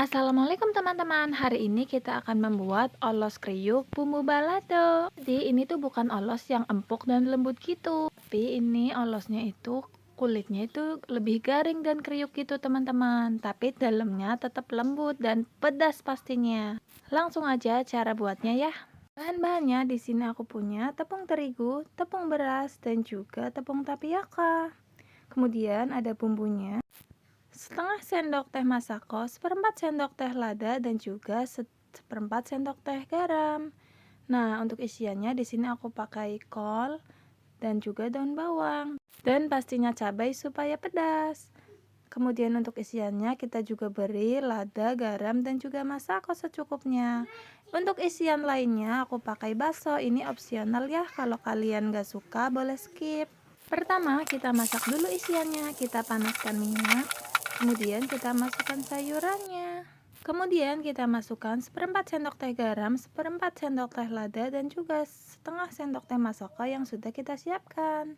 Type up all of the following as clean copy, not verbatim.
Assalamualaikum teman-teman. Hari ini kita akan membuat olos kriuk bumbu balado. Jadi ini tuh bukan olos yang empuk dan lembut gitu, tapi ini olosnya itu kulitnya itu lebih garing dan kriuk gitu teman-teman. Tapi dalamnya tetap lembut dan pedas pastinya. Langsung aja cara buatnya ya. Bahan-bahannya di sini aku punya tepung terigu, tepung beras, dan juga tepung tapioka. Kemudian ada bumbunya. Setengah sendok teh masako, seperempat sendok teh lada, dan juga seperempat sendok teh garam. Nah, untuk isiannya di sini aku pakai kol dan juga daun bawang. Dan pastinya cabai supaya pedas. Kemudian untuk isiannya kita juga beri lada, garam, dan juga masako secukupnya. Untuk isian lainnya aku pakai bakso, ini opsional ya, kalau kalian gak suka boleh skip. Pertama kita masak dulu isiannya, kita panaskan minyak. Kemudian kita masukkan sayurannya. Kemudian kita masukkan seperempat sendok teh garam, seperempat sendok teh lada, dan juga setengah sendok teh masako yang sudah kita siapkan.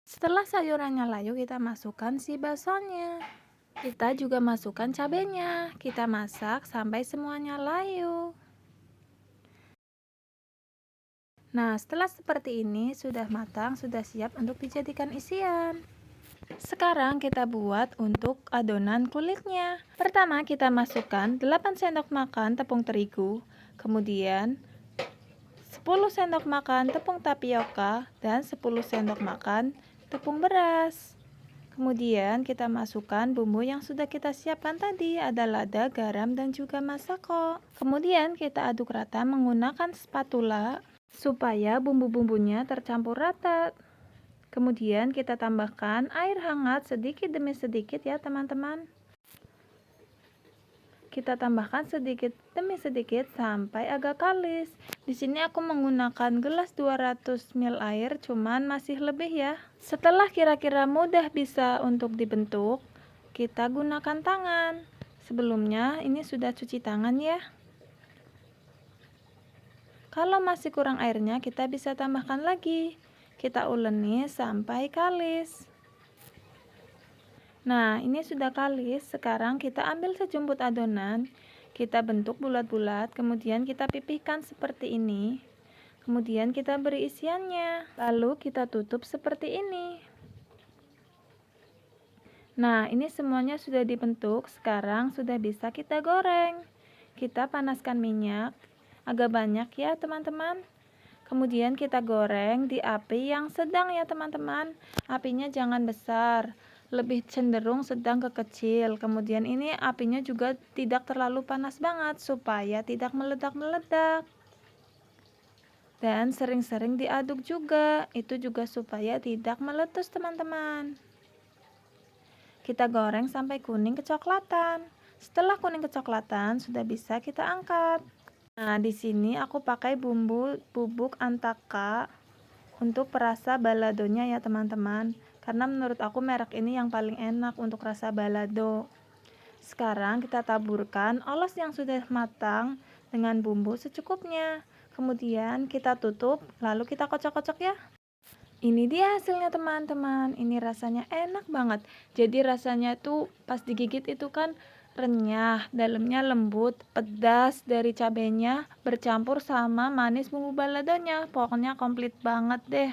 Setelah sayurannya layu, kita masukkan si baksonya. Kita juga masukkan cabenya. Kita masak sampai semuanya layu. Nah, setelah seperti ini sudah matang, sudah siap untuk dijadikan isian. Sekarang kita buat untuk adonan kulitnya. Pertama kita masukkan 8 sendok makan tepung terigu, kemudian 10 sendok makan tepung tapioka, dan 10 sendok makan tepung beras. Kemudian kita masukkan bumbu yang sudah kita siapkan tadi, ada lada, garam, dan juga masako. Kemudian kita aduk rata menggunakan spatula supaya bumbu-bumbunya tercampur rata. Kemudian kita tambahkan air hangat sedikit demi sedikit ya teman-teman. Kita tambahkan sedikit demi sedikit sampai agak kalis. Di sini aku menggunakan gelas 200 ml air, cuman masih lebih ya. Setelah kira-kira mudah bisa untuk dibentuk, kita gunakan tangan. Sebelumnya ini sudah cuci tangan ya. Kalau masih kurang airnya, kita bisa tambahkan lagi. Kita uleni sampai kalis. Nah, ini sudah kalis. Sekarang kita ambil sejumput adonan, kita bentuk bulat-bulat, kemudian kita pipihkan seperti ini. Kemudian kita beri isiannya, lalu kita tutup seperti ini. Nah, ini semuanya sudah dibentuk. Sekarang sudah bisa kita goreng. Kita panaskan minyak, agak banyak ya teman-teman. Kemudian kita goreng di api yang sedang ya teman-teman. Apinya jangan besar, lebih cenderung sedang ke kecil. Kemudian ini apinya juga tidak terlalu panas banget supaya tidak meledak-meledak. Dan sering-sering diaduk juga, itu juga supaya tidak meletus teman-teman. Kita goreng sampai kuning kecoklatan. Setelah kuning kecoklatan sudah bisa kita angkat. Nah, di sini aku pakai bumbu bubuk antaka untuk perasa baladonya ya teman-teman. Karena menurut aku merek ini yang paling enak untuk rasa balado. Sekarang kita taburkan olos yang sudah matang dengan bumbu secukupnya. Kemudian kita tutup, lalu kita kocok-kocok ya. Ini dia hasilnya teman-teman. Ini rasanya enak banget. Jadi rasanya tuh pas digigit itu kan renyah, dalamnya lembut, pedas dari cabenya bercampur sama manis bumbu baladonya. Pokoknya komplit banget deh.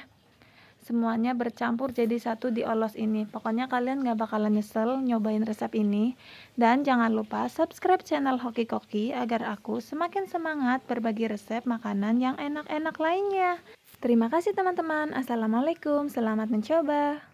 Semuanya bercampur jadi satu di olos ini. Pokoknya kalian gak bakalan nyesel nyobain resep ini. Dan jangan lupa subscribe channel Hoki Koki agar aku semakin semangat berbagi resep makanan yang enak-enak lainnya. Terima kasih teman-teman. Assalamualaikum. Selamat mencoba.